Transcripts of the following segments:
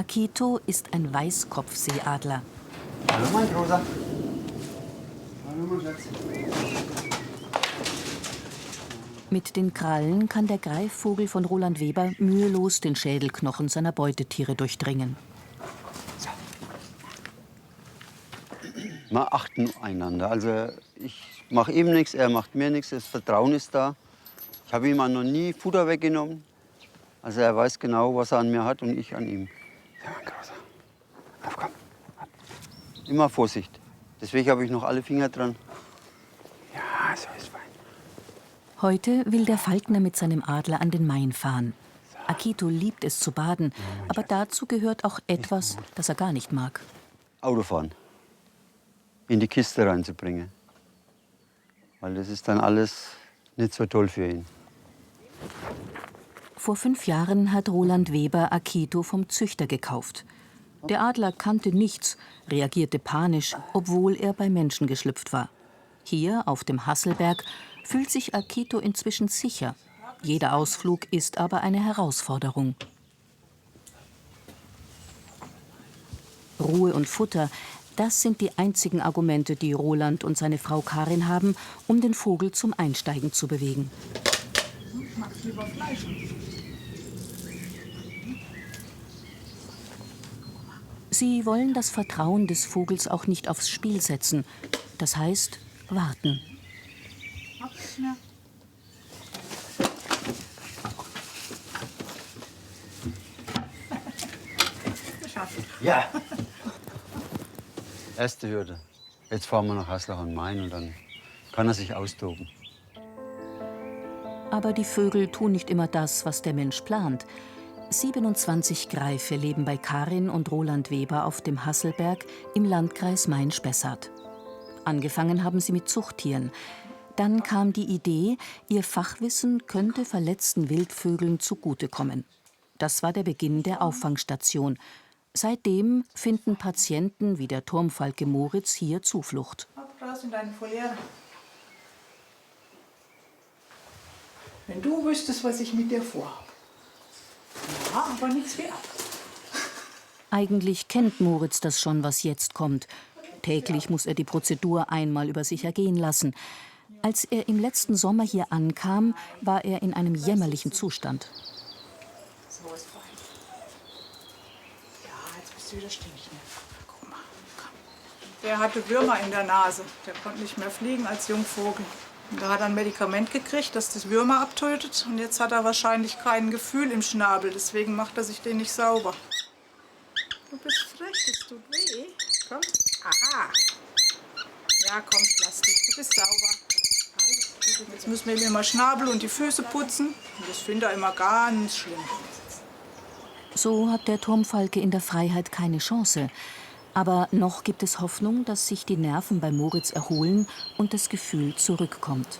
Akito ist ein Weißkopfseeadler. Hallo mein Großer. Hallo mein Schatz. Mit den Krallen kann der Greifvogel von Roland Weber mühelos den Schädelknochen seiner Beutetiere durchdringen. Wir achten einander. Also ich mache ihm nichts, er macht mir nichts. Das Vertrauen ist da. Ich habe ihm auch noch nie Futter weggenommen. Also er weiß genau, was er an mir hat und ich an ihm. Ja, mein Großer. Auf, komm. Immer Vorsicht. Deswegen habe ich noch alle Finger dran. Ja, so ist fein. Heute will der Falkner mit seinem Adler an den Main fahren. Akito liebt es zu baden, aber dazu gehört auch etwas, das er gar nicht mag. Autofahren. In die Kiste reinzubringen. Weil das ist dann alles nicht so toll für ihn. Vor 5 Jahren hat Roland Weber Akito vom Züchter gekauft. Der Adler kannte nichts, reagierte panisch, obwohl er bei Menschen geschlüpft war. Hier, auf dem Hasselberg, fühlt sich Akito inzwischen sicher. Jeder Ausflug ist aber eine Herausforderung. Ruhe und Futter, das sind die einzigen Argumente, die Roland und seine Frau Karin haben, um den Vogel zum Einsteigen zu bewegen. Sie wollen das Vertrauen des Vogels auch nicht aufs Spiel setzen. Das heißt, warten. Ja. Erste Hürde. Jetzt fahren wir nach Haslach am Main und dann kann er sich austoben. Aber die Vögel tun nicht immer das, was der Mensch plant. 27 Greife leben bei Karin und Roland Weber auf dem Hasselberg im Landkreis Main-Spessart. Angefangen haben sie mit Zuchttieren. Dann kam die Idee, ihr Fachwissen könnte verletzten Wildvögeln zugutekommen. Das war der Beginn der Auffangstation. Seitdem finden Patienten wie der Turmfalke Moritz hier Zuflucht. In deine Voliere. Wenn du wüsstest, was ich mit dir vorhabe. Ja, aber nichts wert. Eigentlich kennt Moritz das schon, was jetzt kommt. Täglich muss er die Prozedur einmal über sich ergehen lassen. Als er im letzten Sommer hier ankam, war er in einem jämmerlichen Zustand. So ist fein. Ja, jetzt bist du wieder stimmig. Guck mal, komm. Der hatte Würmer in der Nase. Der konnte nicht mehr fliegen als Jungvogel. Und da hat er ein Medikament gekriegt, das das Würmer abtötet. Und jetzt hat er wahrscheinlich kein Gefühl im Schnabel. Deswegen macht er sich den nicht sauber. Du bist frech, es tut weh. Komm. Aha. Ja, komm, lass dich. Du bist sauber. Jetzt müssen wir ihm immer Schnabel und die Füße putzen. Und das findet er immer ganz schlimm. So hat der Turmfalke in der Freiheit keine Chance. Aber noch gibt es Hoffnung, dass sich die Nerven bei Moritz erholen und das Gefühl zurückkommt.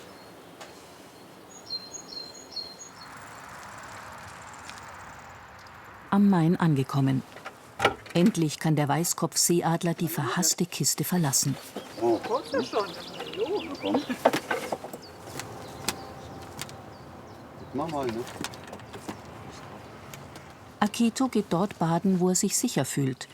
Am Main angekommen. Endlich kann der Weißkopfseeadler die verhasste Kiste verlassen. Oh, Kommst du schon? Hallo. komm. Mach mal, ne? Akito geht dort baden, wo er sich sicher fühlt.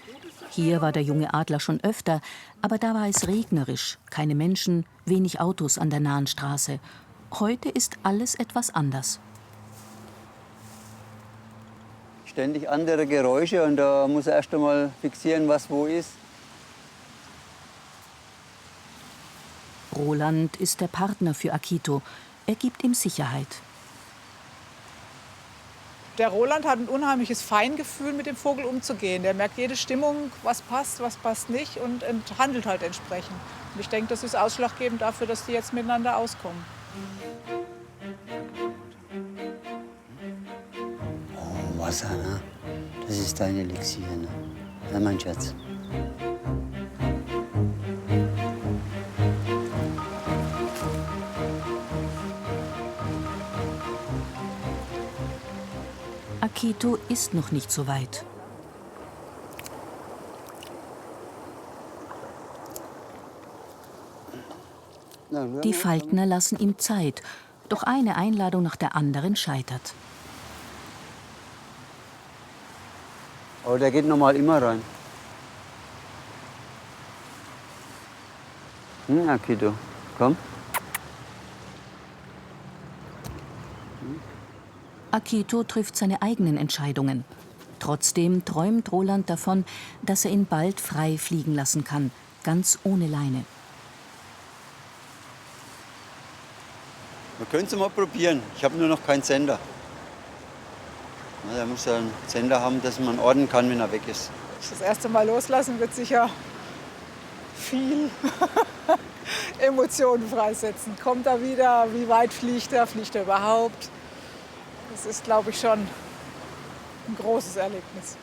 Hier war der junge Adler schon öfter, aber da war es regnerisch, keine Menschen, wenig Autos an der nahen Straße. Heute ist alles etwas anders. Ständig andere Geräusche und da muss er erst einmal fixieren, was wo ist. Roland ist der Partner für Akito. Er gibt ihm Sicherheit. Der Roland hat ein unheimliches Feingefühl, mit dem Vogel umzugehen. Der merkt jede Stimmung, was passt nicht und handelt halt entsprechend. Und ich denke, das ist ausschlaggebend dafür, dass die jetzt miteinander auskommen. Oh, Wasser, ne? Das ist dein Elixier, ne? Ja, mein Schatz. Akito ist noch nicht so weit. Die Falkner lassen ihm Zeit, doch eine Einladung nach der anderen scheitert. Aber der geht normal immer rein. Akito, komm. Akito trifft seine eigenen Entscheidungen. Trotzdem träumt Roland davon, dass er ihn bald frei fliegen lassen kann, ganz ohne Leine. Wir können es mal probieren. Ich habe nur noch keinen Sender. Er muss ja einen Sender haben, dass man orten kann, wenn er weg ist. Das erste Mal loslassen wird sicher viel Emotionen freisetzen. Kommt er wieder? Wie weit fliegt er? Fliegt er überhaupt? Das ist, glaube ich, schon ein großes Erlebnis.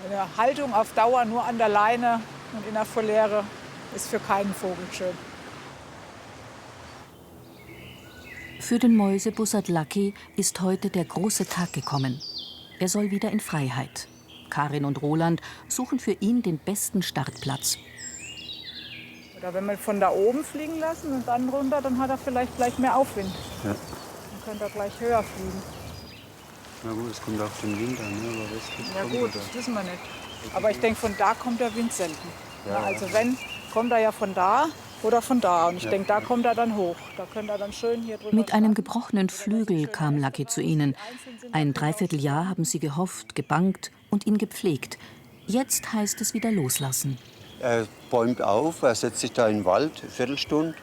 Eine Haltung auf Dauer nur an der Leine und in der Voliere ist für keinen Vogel schön. Für den Mäusebussard Lucky ist heute der große Tag gekommen. Er soll wieder in Freiheit. Karin und Roland suchen für ihn den besten Startplatz. Oder wenn wir von da oben fliegen lassen und dann runter, dann hat er vielleicht gleich mehr Aufwind. Ja. Dann könnte er gleich höher fliegen. Na gut, es kommt auf den Wind an, ne? Aber westlich Ja kommt gut, er. das wissen wir nicht. Aber ich denke, von da kommt der Wind selten. Ja. Also wenn, kommt er ja von da oder von da. Und ich denke, da kommt er dann hoch. Da könnte er dann schön hier drüber Mit einem starten. gebrochenen Flügel kam Lucky zu ihnen. Ein Dreivierteljahr haben sie gehofft, gebangt und ihn gepflegt. Jetzt heißt es wieder loslassen. Er bäumt auf, er setzt sich da in den Wald, eine Viertelstunde,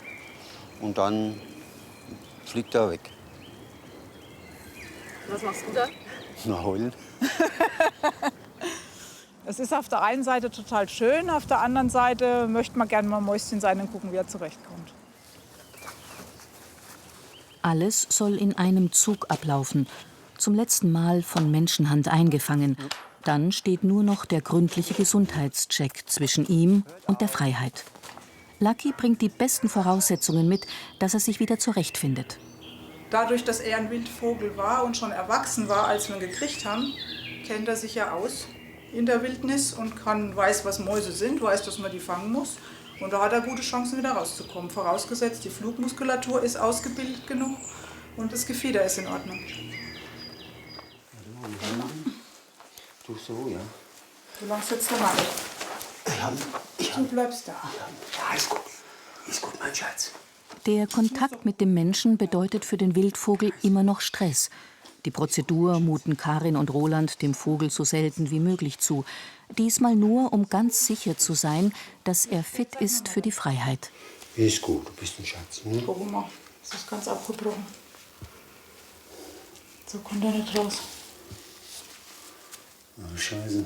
und dann fliegt er weg. Was machst du da? Na, heulen. Es ist auf der einen Seite total schön, auf der anderen Seite möchte man gerne mal Mäuschen sein und gucken, wie er zurechtkommt. Alles soll in einem Zug ablaufen, zum letzten Mal von Menschenhand eingefangen. Dann steht nur noch der gründliche Gesundheitscheck zwischen ihm und der Freiheit. Lucky bringt die besten Voraussetzungen mit, dass er sich wieder zurechtfindet. Dadurch, dass er ein Wildvogel war und schon erwachsen war, als wir ihn gekriegt haben, kennt er sich ja aus in der Wildnis und weiß, was Mäuse sind, weiß, dass man die fangen muss. Und da hat er gute Chancen, wieder rauszukommen. Vorausgesetzt, die Flugmuskulatur ist ausgebildet genug und das Gefieder ist in Ordnung. Du so, ja. Du lang sitzt du mal. Du bleibst da. Ja, ist gut. Ist gut, mein Schatz. Der Kontakt mit dem Menschen bedeutet für den Wildvogel immer noch Stress. Die Prozedur muten Karin und Roland dem Vogel so selten wie möglich zu. Diesmal nur, um ganz sicher zu sein, dass er fit ist für die Freiheit. Ist gut, du bist ein Schatz. Ne? Guck mal, das ist ganz abgebrochen. So kommt er nicht raus. Oh, Scheiße.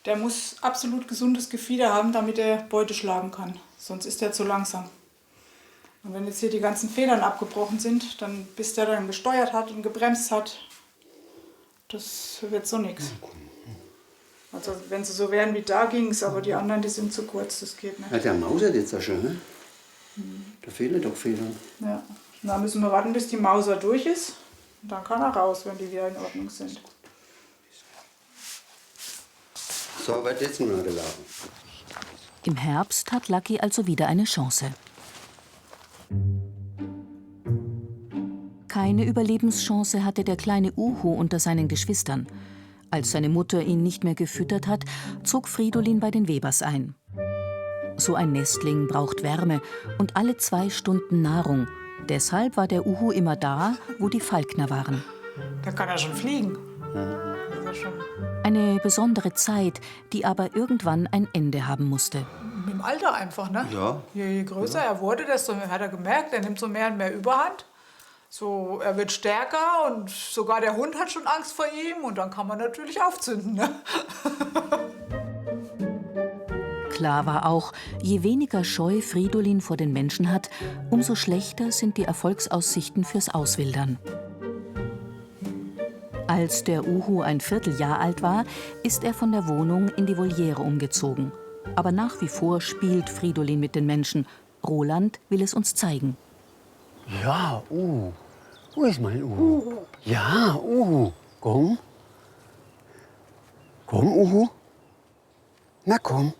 Der muss absolut gesundes Gefieder haben, damit er Beute schlagen kann. Sonst ist er zu langsam. Und wenn jetzt hier die ganzen Federn abgebrochen sind, dann bis der dann gesteuert hat und gebremst hat, das wird so nichts. Also wenn sie so wären wie da, ging es, aber die anderen, die sind zu kurz, das geht nicht. Ja, der mausert jetzt ja schon, ne? Da fehlen doch Federn. Ja. Da müssen wir warten, bis die Mauser durch ist. Und dann kann er raus, wenn die wieder in Ordnung sind. So wird jetzt nur gelaufen. Im Herbst hat Lucky also wieder eine Chance. Keine Überlebenschance hatte der kleine Uhu unter seinen Geschwistern. Als seine Mutter ihn nicht mehr gefüttert hat, zog Fridolin bei den Webers ein. So ein Nestling braucht Wärme und alle 2 Stunden Nahrung. Deshalb war der Uhu immer da, wo die Falkner waren. Da kann er schon fliegen. Also schon Eine besondere Zeit, die aber irgendwann ein Ende haben musste. mit dem Alter einfach, ne? Ja. Je größer er wurde, desto mehr hat er gemerkt, er nimmt so mehr und mehr Überhand. So, er wird stärker und sogar der Hund hat schon Angst vor ihm und dann kann man natürlich aufzünden, ne? Klar war auch, je weniger Scheu Fridolin vor den Menschen hat, umso schlechter sind die Erfolgsaussichten fürs Auswildern. Als der Uhu ein Vierteljahr alt war, ist er von der Wohnung in die Voliere umgezogen. Aber nach wie vor spielt Fridolin mit den Menschen. Roland will es uns zeigen. Ja, Wo ist mein Uhu? Ja, Uhu. Komm. Komm, Uhu. Na komm.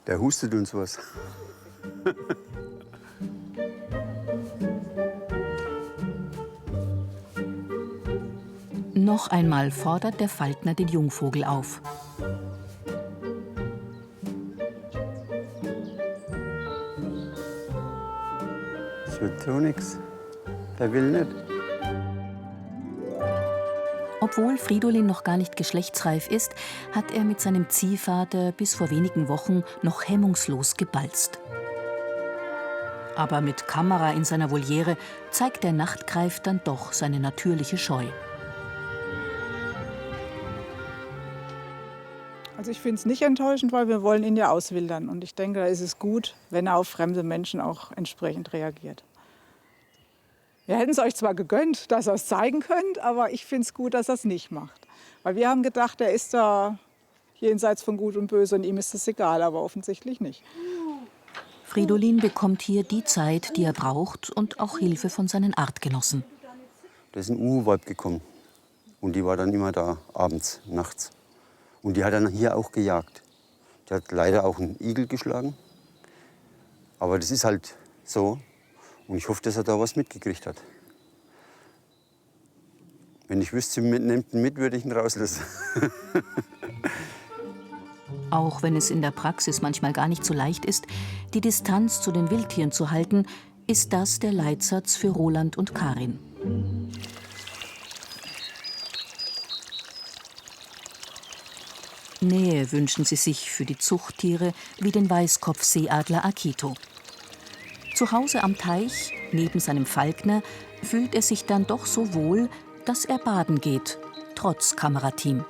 Der hustet uns was. Noch einmal fordert der Falkner den Jungvogel auf. Das wird so nichts. Der will nicht. Obwohl Fridolin noch gar nicht geschlechtsreif ist, hat er mit seinem Ziehvater bis vor wenigen Wochen noch hemmungslos gebalzt. Aber mit Kamera in seiner Voliere zeigt der Nachtgreif dann doch seine natürliche Scheu. Also ich finde es nicht enttäuschend, weil wir wollen ihn ja auswildern. Und ich denke, da ist es gut, wenn er auf fremde Menschen auch entsprechend reagiert. Wir hätten es euch zwar gegönnt, dass ihr es zeigen könnt, aber ich finde es gut, dass er es nicht macht. Weil wir haben gedacht, er ist da jenseits von Gut und Böse und ihm ist das egal, aber offensichtlich nicht. Fridolin bekommt hier die Zeit, die er braucht und auch Hilfe von seinen Artgenossen. Da ist ein Uhuweib gekommen und die war dann immer da, abends, nachts. Und die hat dann hier auch gejagt. Die hat leider auch einen Igel geschlagen. Aber das ist halt so. Und ich hoffe, dass er da was mitgekriegt hat. Wenn ich wüsste, sie nimmt ihn mit, würde ich ihn rauslassen. Auch wenn es in der Praxis manchmal gar nicht so leicht ist, die Distanz zu den Wildtieren zu halten, ist das der Leitsatz für Roland und Karin. Nähe wünschen sie sich für die Zuchttiere wie den Weißkopfseeadler Akito. Zu Hause am Teich, neben seinem Falkner, fühlt er sich dann doch so wohl, dass er baden geht, trotz Kamerateam.